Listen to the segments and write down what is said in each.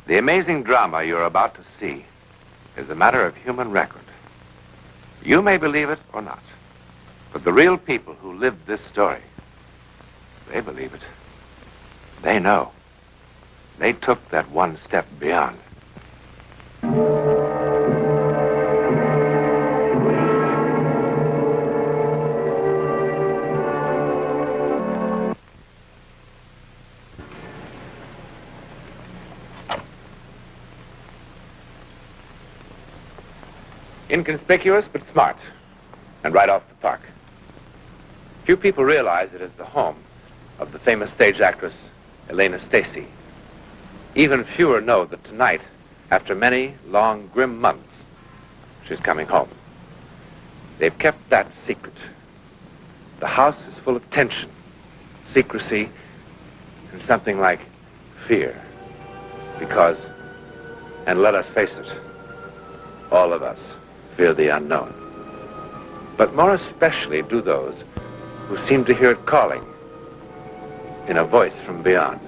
The amazing drama you're about to see is a matter of human record. You may believe it or not, but the real people who lived this story, they believe it. They know. They took that one step beyond. Inconspicuous, but smart, and right off the park. Few people realize it is the home of the famous stage actress, Elena Stacy. Even fewer know that tonight, after many long, grim months, she's coming home. They've kept that secret. The house is full of tension, secrecy, and something like fear. Because, and let us face it, all of us fear the unknown. But more especially do those who seem to hear it calling in a voice from beyond.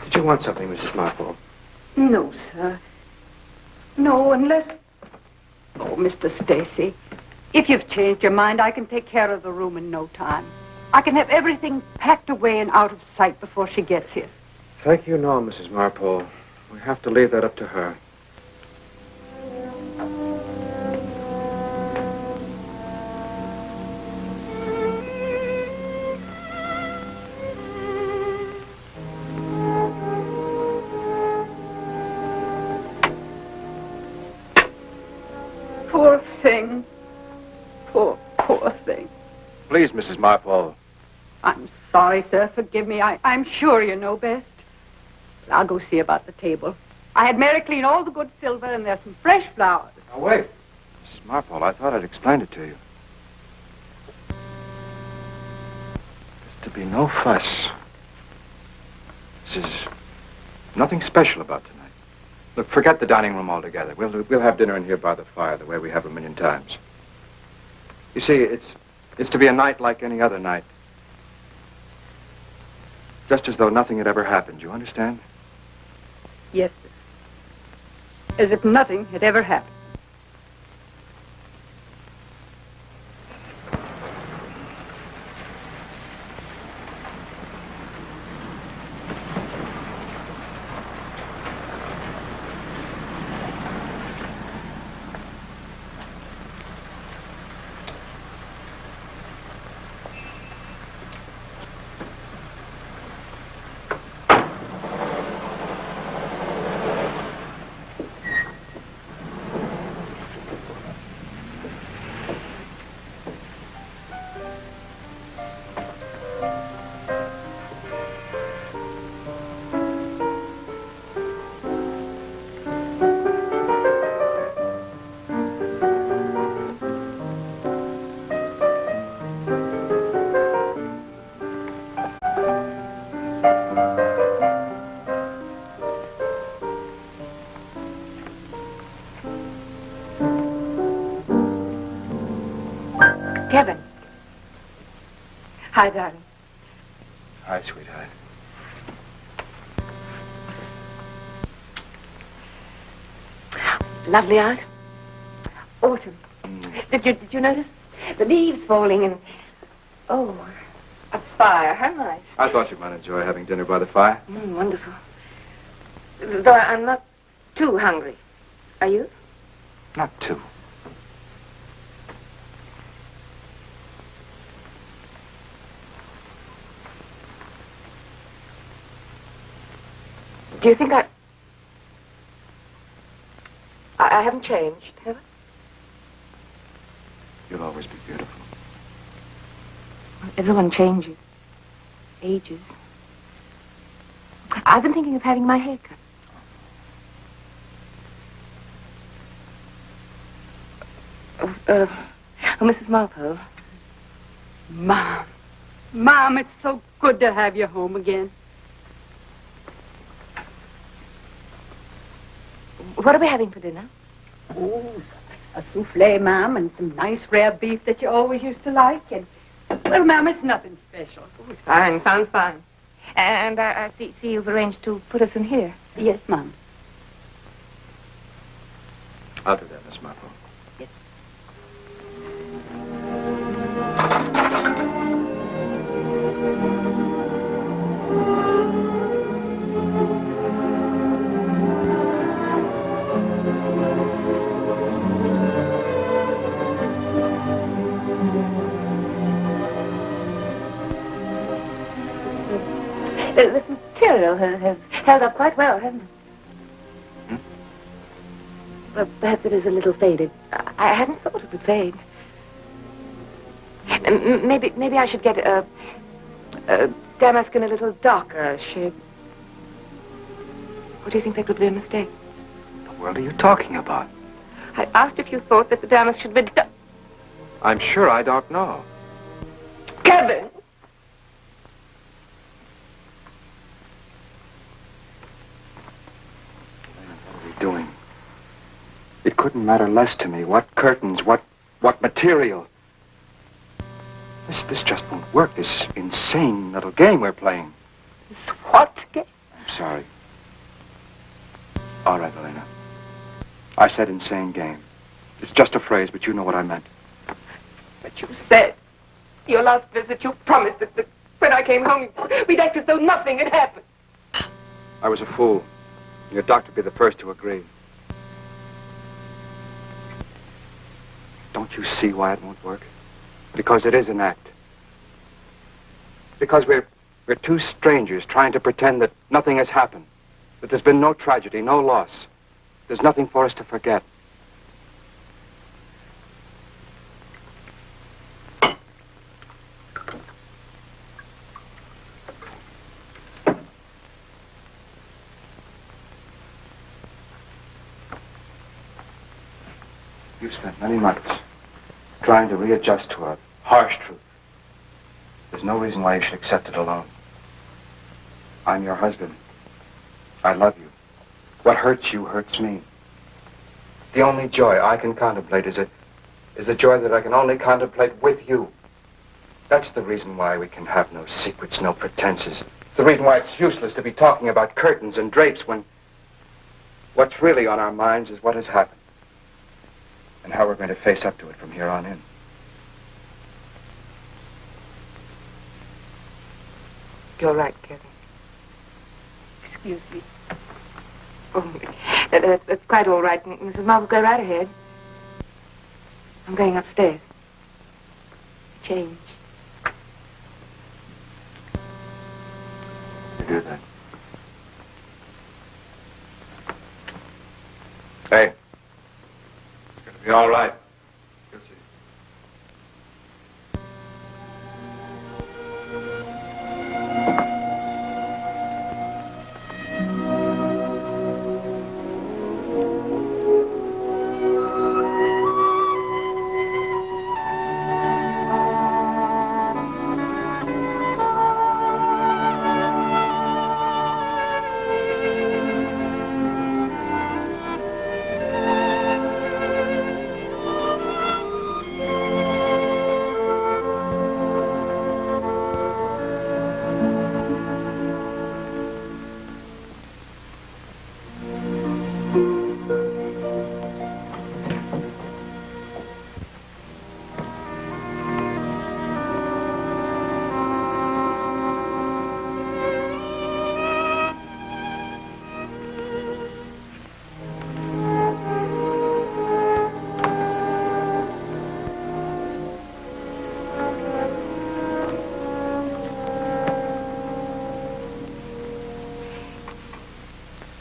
Did you want something, Mrs. Marple? No, sir. No, unless... Oh, Mr. Stacy, if you've changed your mind, I can take care of the room in no time. I can have everything packed away and out of sight before she gets here. Thank you, no, Mrs. Marple. We have to leave that up to her. Poor thing. Poor thing. Please, Mrs. Marple. I'm sorry, sir. Forgive me. I'm sure you know best. But I'll go see about the table. I had Mary clean all the good silver, and there's some fresh flowers. Now, wait. Mrs. Marple, I thought I'd explained it to you. There's to be no fuss. This is nothing special about tonight. Look, forget the dining room altogether. We'll have dinner in here by the fire, the way we have a million times. You see, it's to be a night like any other night. Just as though nothing had ever happened, you understand? Yes, sir. As if nothing had ever happened. Kevin. Hi, darling. Hi, sweetheart. Lovely out. Autumn. Did you notice? The leaves falling and... Oh, a fire. How nice. I thought you might enjoy having dinner by the fire. Wonderful. Though I'm not too hungry. Are you? Not too. Do you think I haven't changed, have I? You'll always be beautiful. Everyone changes. Ages. I've been thinking of having my hair cut. Mrs. Marple. Mom, it's so good to have you home again. What are we having for dinner? Oh, a souffle, ma'am, and some nice rare beef that you always used to like. And, well, ma'am, it's nothing special. Oh, fine, sounds fine. And I see you've arranged to put us in here. Yes, ma'am. I'll do that, Miss Marple. Yes. This material has held up quite well, hasn't it? Well, perhaps it is a little faded. I hadn't thought it would fade. Maybe I should get a damask in a little darker shade. Or do you think that would be a mistake? What the world are you talking about? I asked if you thought that the damask should be I'm sure I don't know. Kevin! What are we doing? It couldn't matter less to me. What curtains, what material. This just won't work, this insane little game we're playing. This what game? I'm sorry. All right, Elena. I said insane game. It's just a phrase, but you know what I meant. But you said, your last visit, you promised that when I came home, we'd act as though nothing had happened. I was a fool. Your doctor would be the first to agree. Don't you see why it won't work? Because it is an act. Because we're two strangers trying to pretend that nothing has happened. That there's been no tragedy, no loss. There's nothing for us to forget. You've spent many months trying to readjust to a harsh truth. There's no reason why you should accept it alone. I'm your husband. I love you. What hurts you hurts me. The only joy I can contemplate is a joy that I can only contemplate with you. That's the reason why we can have no secrets, no pretenses. It's the reason why it's useless to be talking about curtains and drapes when what's really on our minds is what has happened and how we're going to face up to it from here on in. You're right, Kevin. Excuse me. Oh, that's quite all right. Mrs. Marvel, go right ahead. I'm going upstairs. Change. You do that. Hey. It's going to be all right. You'll see.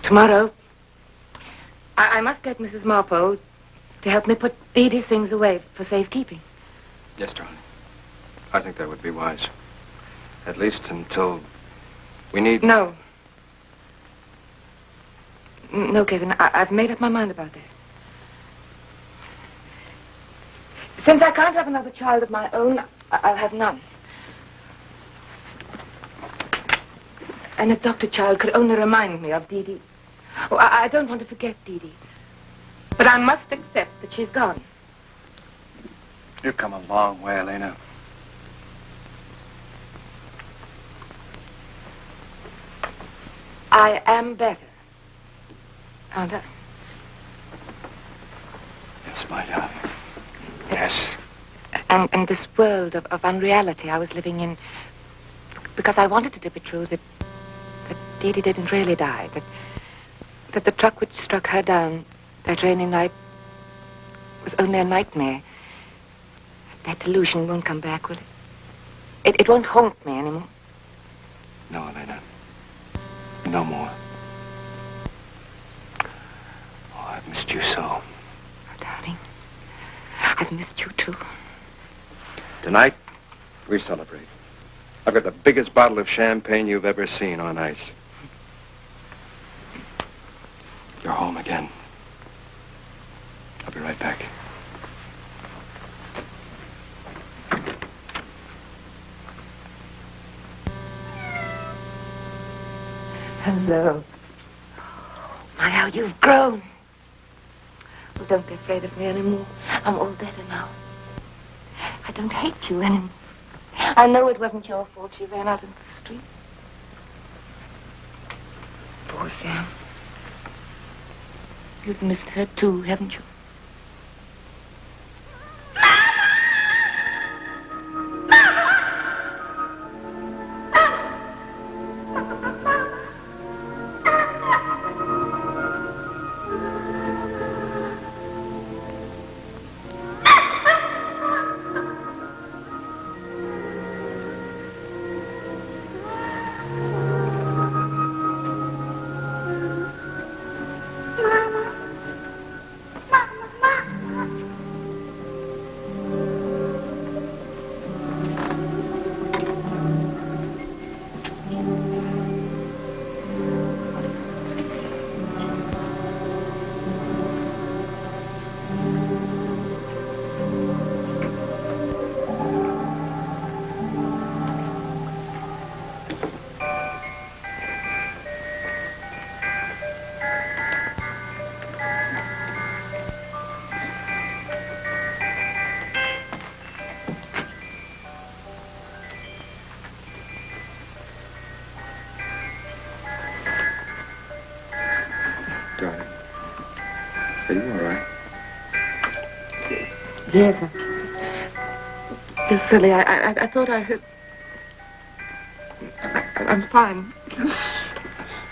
Tomorrow, I must get Mrs. Marple to help me put Dee Dee's things away for safekeeping. Yes, darling. I think that would be wise. At least until we need... No. No, Kevin, I've made up my mind about that. Since I can't have another child of my own, I'll have none. An adopted child could only remind me of Dee Dee. Oh, I don't want to forget Dee Dee. But I must accept that she's gone. You've come a long way, Elena. I am better. Aren't I? Yes, my darling. Yes. And this world of unreality I was living in, because I wanted it to be true that Dee Dee didn't really die, that the truck which struck her down that rainy night was only a nightmare. That delusion won't come back, will it? It won't haunt me anymore. No, Elena. No more. Oh, I've missed you so. Oh, darling, I've missed you too. Tonight, we celebrate. I've got the biggest bottle of champagne you've ever seen on ice. You're home again. I'll be right back. Hello. My, how you've grown. Oh, don't be afraid of me anymore. I'm all better now. I don't hate you anymore. I know it wasn't your fault she ran out into the street. Poor Sam. You've missed her too, haven't you? Darling. Are you all right? Yes, just silly. I thought I heard... I'm fine. Of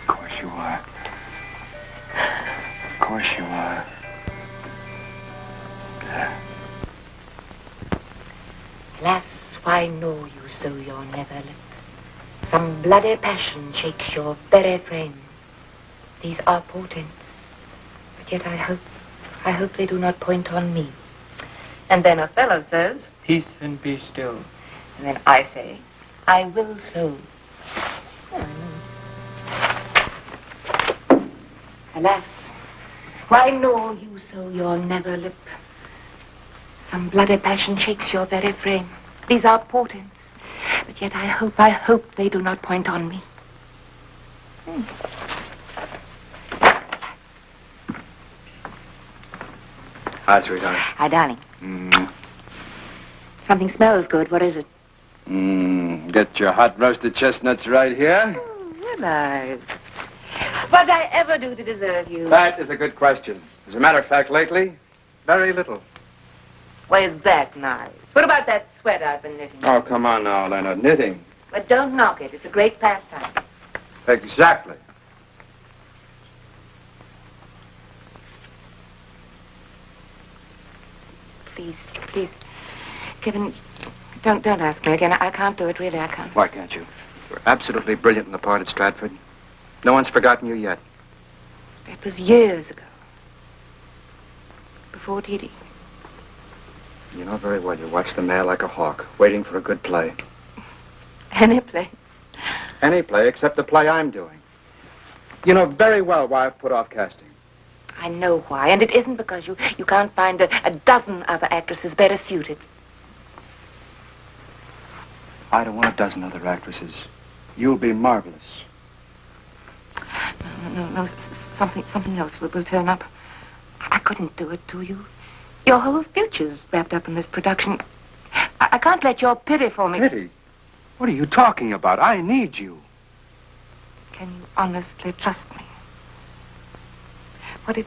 course you are. Of course you are. Alas, why know you so your nether lip? Some bloody passion shakes your very frame. These are portents, but yet I hope they do not point on me. And then Othello says, Peace and be still. and then I say, I will so. Alas, why know you so your nether lip? Some bloody passion shakes your very frame. These are portents, but yet I hope they do not point on me. Hi, sweetheart. Hi, darling. Something smells good. What is it? Get your hot roasted chestnuts right here. Oh, nice. What did I ever do to deserve you? That is a good question. As a matter of fact, lately, very little. Why, is that nice? What about that sweater I've been knitting? Oh, come on now, Leonard. Knitting. But don't knock it. It's a great pastime. Exactly. Please. Kevin, don't ask me again. I can't do it, really, I can't. Why can't you? You're absolutely brilliant in the part at Stratford. No one's forgotten you yet. That was years ago. Before Dee Dee. You know very well you watch the mail like a hawk, waiting for a good play. Any play. Any play except the play I'm doing. You know very well why I've put off casting. I know why, and it isn't because you can't find a dozen other actresses better suited. I don't want a dozen other actresses. You'll be marvelous. No, something else will turn up. I couldn't do it to you. Your whole future's wrapped up in this production. I can't let your pity for me... Pity? What are you talking about? I need you. Can you honestly trust me? What if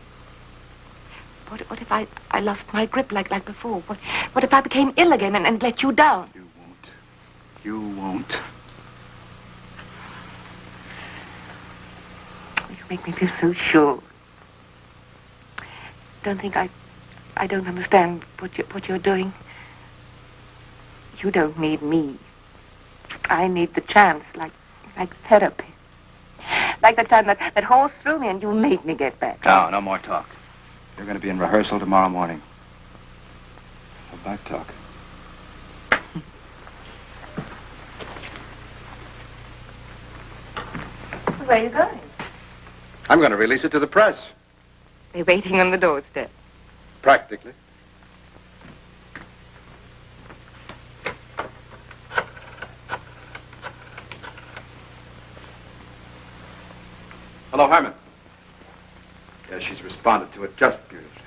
I lost my grip like before? What if I became ill again and let you down? You won't. You won't. You make me feel so sure. Don't think I don't understand what you're doing. You don't need me. I need the chance, like therapy. Like the time that horse threw me and you made me get back. No more talk. You're going to be in rehearsal tomorrow morning. No back talk. Where are you going? I'm going to release it to the press. They're waiting on the doorstep. Practically. Hello, Harmon. Yes, she's responded to it just beautifully.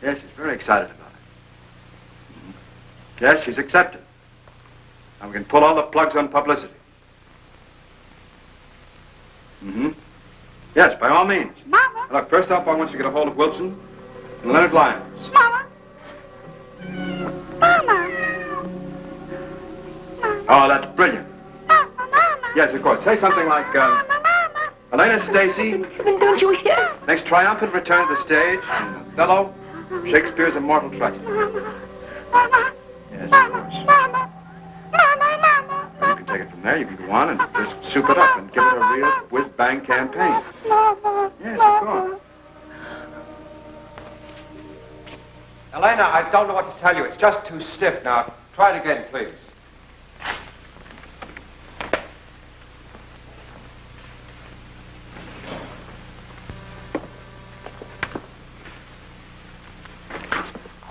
Yes, she's very excited about it. Yes, she's accepted. And we can pull all the plugs on publicity. Yes, by all means. Mama. Look, first off, I want you to get a hold of Wilson and Leonard Lyons. Mama. Mama. Oh, that's brilliant. Mama. Yes, of course. Say something like, Elena Stacy, Don't you hear? makes triumphant return to the stage in Othello, Shakespeare's immortal tragedy. Mama. Yes, of Mama. course. Mama. Mama. You can take it from there. You can go on and just soup it up and give it a real whiz-bang campaign. Mama. Yes, of course. Elena, I don't know what to tell you. It's just too stiff now. Try it again, please.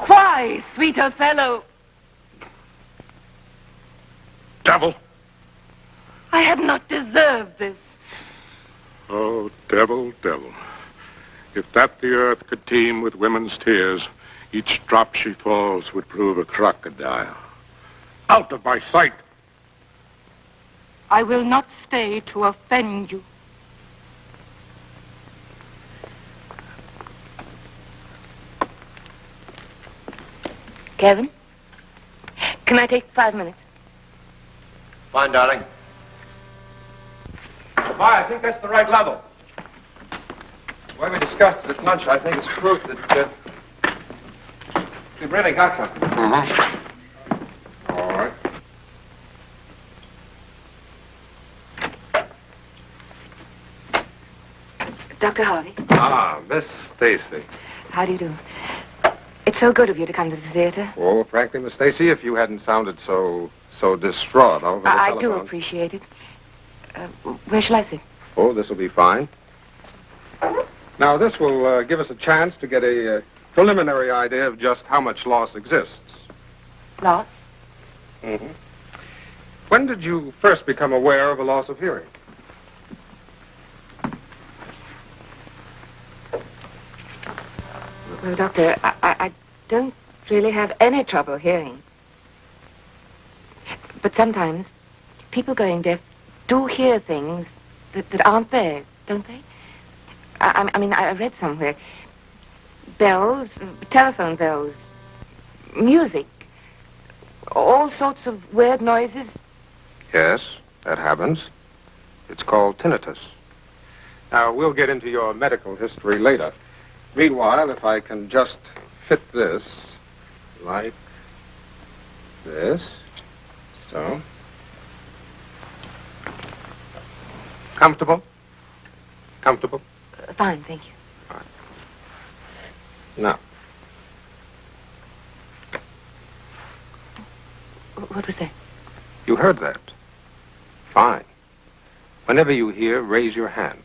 Why, sweet Othello? Devil! I have not deserved this. Oh, devil, devil. If that the earth could teem with women's tears, each drop she falls would prove a crocodile. Out of my sight! I will not stay to offend you. Kevin, can I take 5 minutes? Fine, darling. Why, I think that's the right level. The way we discussed it at lunch, I think it's proof that we've really got something. All right. Dr. Harvey, Ah, Miss Stacy. how do you do? It's so good of you to come to the theater. Oh, frankly, Miss Stacy, if you hadn't sounded so distraught over the I do telephone. appreciate it. Where shall I sit? Oh, this will be fine. Now, this will give us a chance to get a preliminary idea of just how much loss exists. Loss? Mm-hmm. When did you first become aware of a loss of hearing? Well, Doctor, I don't really have any trouble hearing. But sometimes people going deaf do hear things that aren't there, don't they? I mean, I read somewhere. Bells, telephone bells, music, all sorts of weird noises. Yes, that happens. It's called tinnitus. Now, we'll get into your medical history later. Meanwhile, if I can just fit this like this, so. Comfortable? Comfortable? Fine, thank you. Now, What was that? you heard that. Fine. Whenever you hear, raise your hand.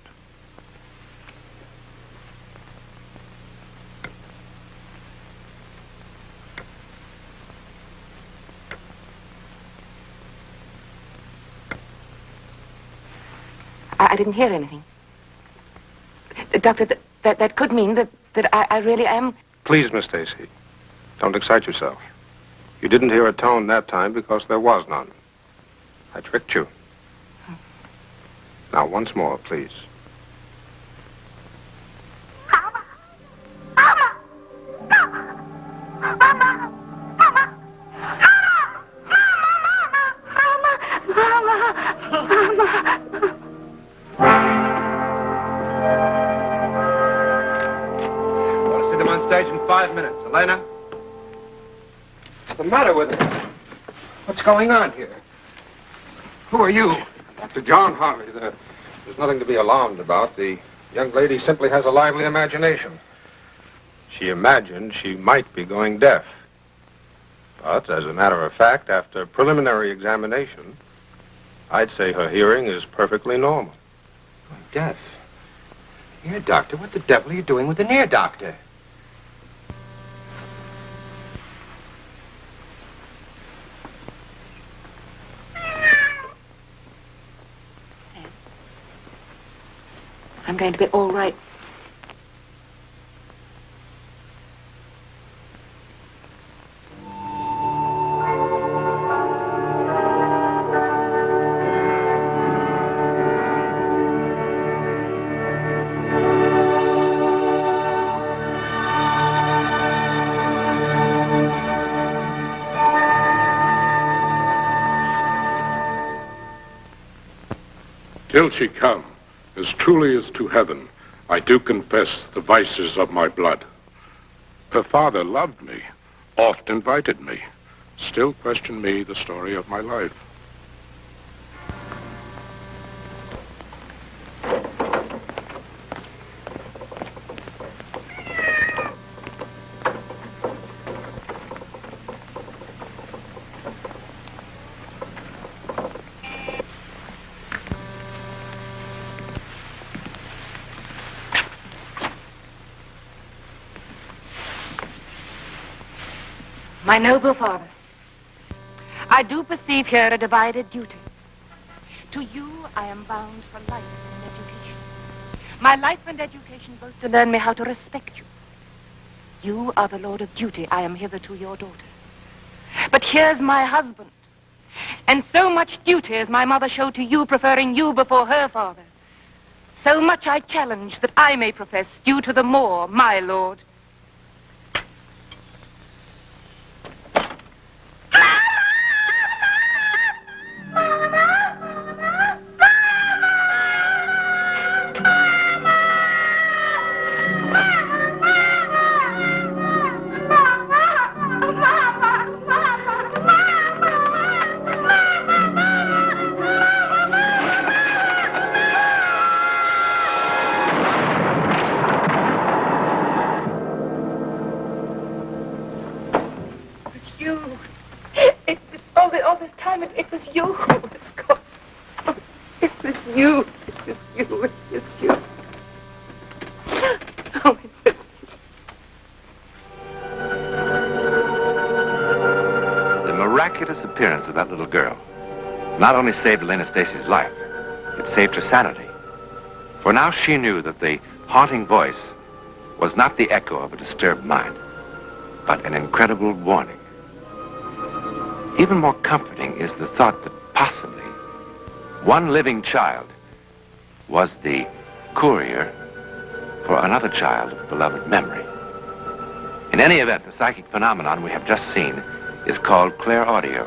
I didn't hear anything. Doctor, that could mean that I really am... Please, Miss Stacy, don't excite yourself. You didn't hear a tone that time because there was none. I tricked you. Now, once more, please. Want to see them on stage in 5 minutes. Elena? What's the matter with her? What's going on here? Who are you? Dr. John Harvey, there's nothing to be alarmed about. The young lady simply has a lively imagination. She imagined she might be going deaf. But, as a matter of fact, after preliminary examination, I'd say her hearing is perfectly normal. Going deaf? Ear doctor? What the devil are you doing with an ear doctor? I'm going to be all right. Till she come, as truly as to heaven, I do confess the vices of my blood. Her father loved me, oft invited me, still questioned me the story of my life. My noble father, I do perceive here a divided duty. To you, I am bound for life and education. My life and education both to learn me how to respect you. You are the lord of duty. I am hitherto your daughter. But here's my husband. And so much duty as my mother showed to you, preferring you before her father. So much I challenge that I may profess due to the more, my lord. All this time, it was you who was gone. Oh, it was you. It was you. It was you. Oh, it was... The miraculous appearance of that little girl not only saved Elena Stacy's life, it saved her sanity. For now she knew that the haunting voice was not the echo of a disturbed mind, but an incredible warning. Even more comforting is the thought that possibly one living child was the courier for another child of beloved memory. In any event, the psychic phenomenon we have just seen is called clairaudio,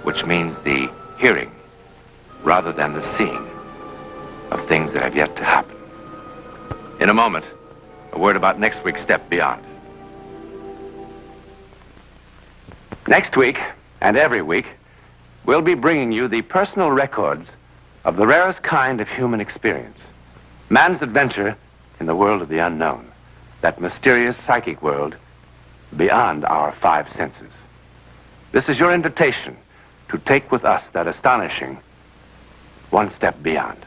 which means the hearing rather than the seeing of things that have yet to happen. In a moment, a word about next week's Step Beyond. Next week, and every week, we'll be bringing you the personal records of the rarest kind of human experience. Man's adventure in the world of the unknown, that mysterious psychic world beyond our five senses. This is your invitation to take with us that astonishing one step beyond.